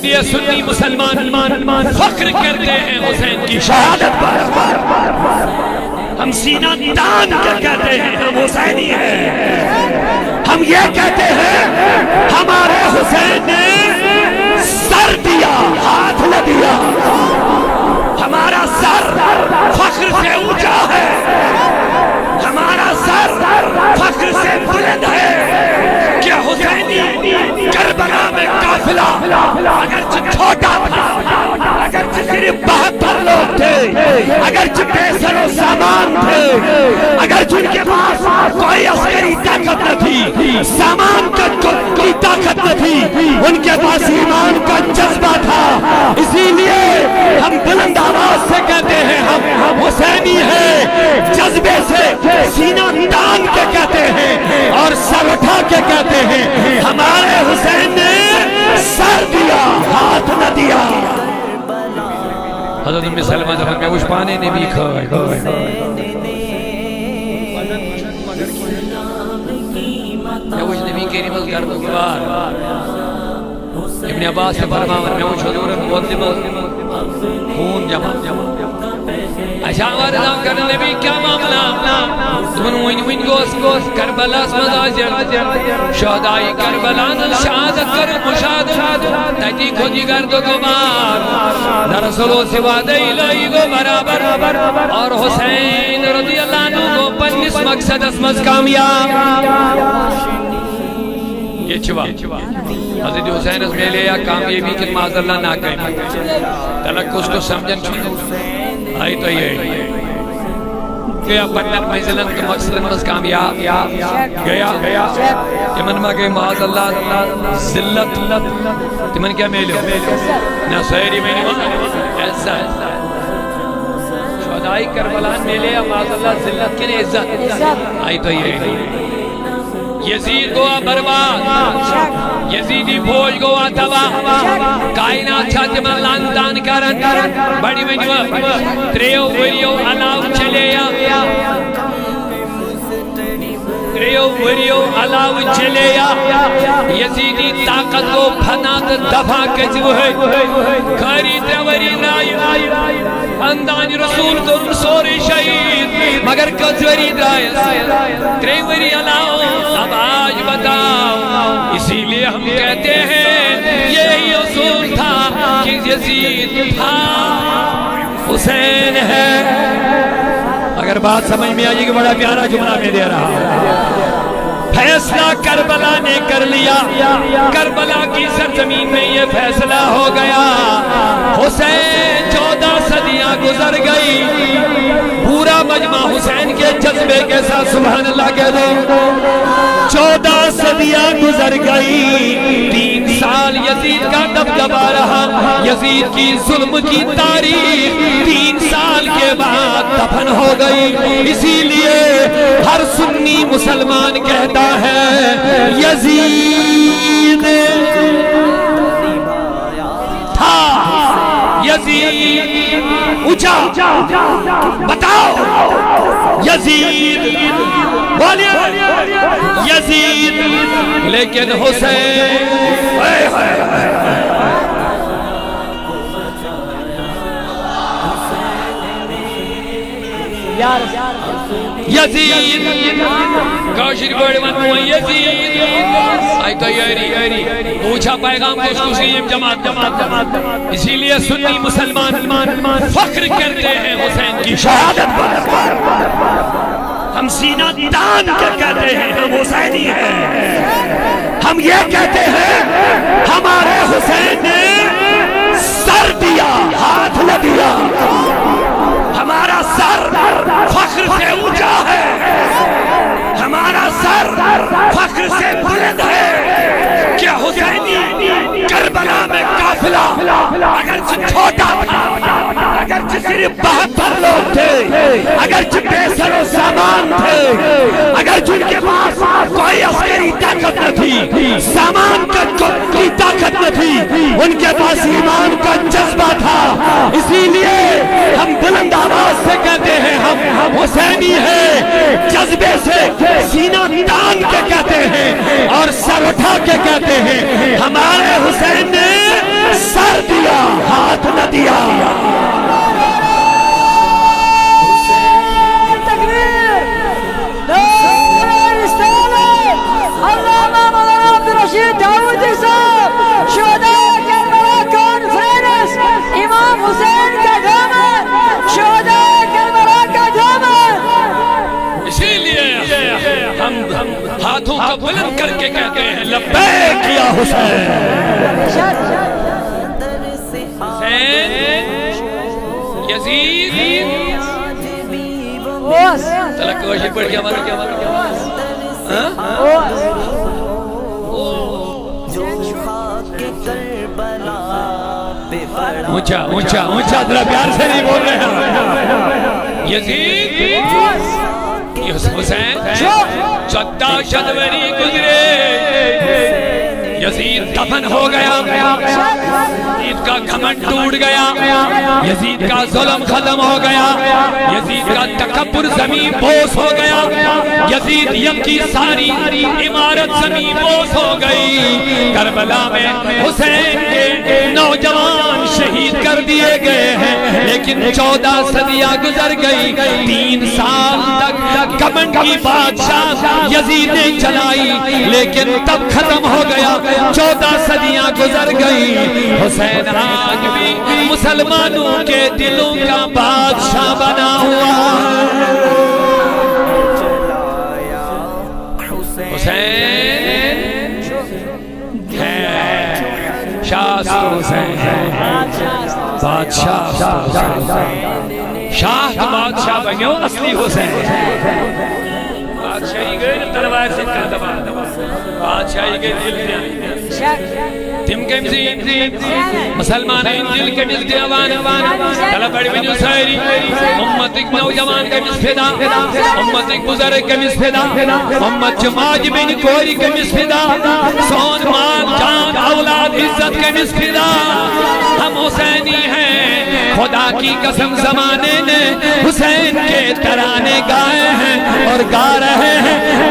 لیے سنی مسلمان فخر کرتے ہیں حسین کی شہادت پر. ہم سینہ تان کے کہتے ہیں ہم حسینی ہیں. ہم یہ کہتے ہیں ہمارے حسین نے سر دیا ہاتھ نہ دیا. ہمارا سر فخر سے اونچا ہے. ہمارا سر فخر سے بلند ہے کہ حسینی کربلا میں قافلہ اگرچہ چھوٹا تھا، اگرچہ صرف 72 لوگ تھے، اگرچہ بے سر و سامان تھے، اگرچہ ان کے پاس کوئی عسکری طاقت نہ تھی، سامان کی طاقت نہ تھی، ان کے پاس ایمان کا جذبہ تھا. اسی لیے ہم بلند آواز سے کہتے ہیں ہم حسینی ہیں. جذبے سے سینہ تان کے کہتے ہیں اور سر اٹھا کے کہتے ہیں ہمارے حسین نے سر دیا ہاتھ نہ دیا. حضرت ام سلمہ جب ہمیں کچھ پانے نے بھی کھائے میں کچھ نبی کریم از گرد و گوار ابن عباس سے فرماور میں کچھ حضور مقدم خون جمع اشاہ واردام کرنے نبی کیا معاملہ تمہیں وین گوس کربلا اسمد آجر شہدائی کربلا شہادت کر مشاہد تیتی کھوجی گرد و گمار درسلو سواد الہی کو برابر اور حسین رضی اللہ عنہ کو پنیس مقصد اسمد کامیاب. یہ چھوا حضرت حسین اس میں لے یا کامیابی کہ معاذ اللہ نہ کہیں تلک اس کو سمجھن چھوڑا آئی تو یہ گیا پتن محضلن کے مقصد مز کامیاب گیا تمن ما گئی معاذ اللہ ذلت تمن کیا میلے نہ سہری میں ایسا شہدائی کربلان میلے معاذ اللہ ذلت کی عزت آئی تو یہ یزید گوا برباد یزیدی بھوج گوا تباہ کائنات چھاتے من لانتان کرن بڑی ونیو تریو وریو علاو چلیا تریو وریو علاو چلیا یزیدی طاقت کو پھنات دفع کچو ہے کھاری تروری نائی اندان رسول کو سوری شہید مگر کچوری دائز تریوری علاو اب آج بتاؤ. اسی لئے ہم کہتے ہیں یہی اصول تھا کہ یزید تھا حسین ہے. اگر بات سمجھ میں آئیے کہ بڑا پیارا جملہ میں دے رہا فیصلہ کربلا نے کر لیا. کربلا کی سرزمین میں یہ فیصلہ ہو گیا حسین 14 صدیاں گزر گئی. پورا مجمع حسین کے جذبے کے ساتھ سبحان اللہ کہہ دو. 14 صدیاں گزر گئی. 3 سال یزید کا دبدبا رہا. یزید کی ظلم کی تاریخ 3 سال کے بعد دفن ہو گئی. اسی لیے ہر سنی مسلمان کہتا ہے یزید تھا. یزید اونچا بتاؤ یزید بولیے یزید لیکن حسین یزید کاشر بڑی من یزید آئی تو یاری پوچھا پیغام کو سوسیم جماعت. اسی لیے سنی مسلمان فخر کرتے ہیں حسین کی شہادت پر. ہم سینہ تان کے کہتے ہیں ہم حسینی ہیں. ہم یہ کہتے ہیں ہمارے حسین نے سر دیا ہاتھ نہ دیا. ہمارا سر فخر سے اونچا ہے. ہمارا سر فخر سے بلند ہے کہ حسینی کربلا میں قافلہ اگرچہ چھوٹا تھا، اگرچہ صرف 72 لوگ تھے، اگرچہ بے سر و سامان تھے، اگرچہ ان کے پاس کوئی عسکری طاقت نہ تھی، سامان کی طاقت نہ تھی، ان کے پاس ایمان کا جذبہ تھا. اسی لیے ہم بلند آواز سے کہتے ہیں ہم حسینی ہیں. جذبے سے سینہ تان کے کہتے ہیں اور سر اٹھا کے کہتے ہیں ہمارے حسین نے حسین حسین یزید چلا کوشش پڑھ کیا مارا اونچا اونچا اونچا ذرا پیار سے نہیں بول رہے ہیں یزید حسین 14 جنوری گزرے یزید دفن ہو گیا یزید کا گھمنڈ ٹوٹ گیا یزید کا ظلم ختم ہو گیا یزید کا تکبر زمین بوس ہو گیا یزید کی ساری عمارت زمین بوس ہو گئی کربلا میں حسین کے نوجوان شہید کر دیے گئے ہیں لیکن 14 صدیاں گزر گئی 3 سال تک گھمنڈ کی بادشاہ یزید نے چلائی لیکن تب ختم ہو گیا 14 صدیاں گزر گئی حسین آج بھی مسلمانوں کے دلوں کا بادشاہ بنا ہوا حسین ہے شاہ حسین بادشاہ شاہ کا بادشاہ بنیو اصلی حسین بادشاہی گئے تلوار سے دبا بادشاہی گئے دل دیا تم کے مزید مسلمان دل کے مزید آوان طلب بڑی بنیو سائری امت ایک نوجوان کے مزفدہ امت ایک بزرگ کے مزفدہ امت جماج بن کوری کے مزفدہ سون مال جان اولاد عزت کے مزفدہ ہم حسینی ہیں خدا کی قسم زمانے نے حسین کے ترانے گائے ہیں اور گا رہے ہیں